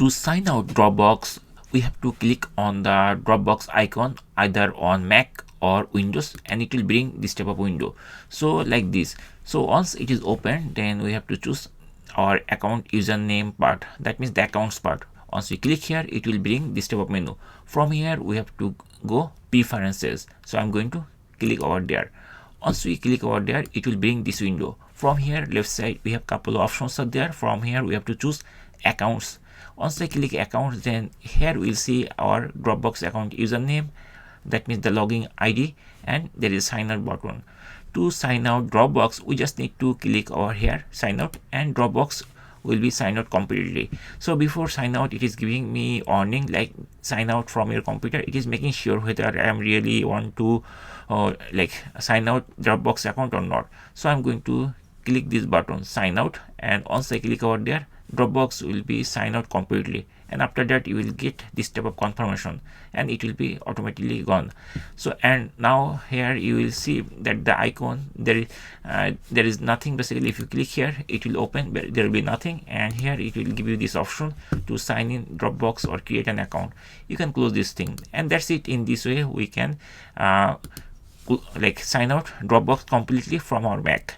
To sign out Dropbox, we have to click on the Dropbox icon either on Mac or Windows, and it will bring this type of window. So like this. So once it is open, then we have to choose our account username part, that means the accounts part. Once we click here, it will bring this type of menu. From here we have to go preferences, so I'm going to click over there. Once we click over there, it will bring this window. From here left side we have couple of options are there. From here we have to choose accounts. Once I click accounts, then here we'll see our Dropbox account username, that means the login ID, and there is sign out button. To sign out Dropbox, we just need to click over here sign out, and Dropbox will be signed out completely. So before sign out, it is giving me warning like sign out from your computer. It is making sure whether I am really want to like sign out Dropbox account or not. So I'm going to click this button sign out, and once I click over there, Dropbox will be signed out completely, and after that you will get this type of confirmation and it will be automatically gone. So and now here you will see that the icon there is nothing. Basically if you click here, it will open, but there will be nothing, and here it will give you this option to sign in Dropbox or create an account. You can close this thing, and that's it. In this way we can like sign out Dropbox completely from our Mac.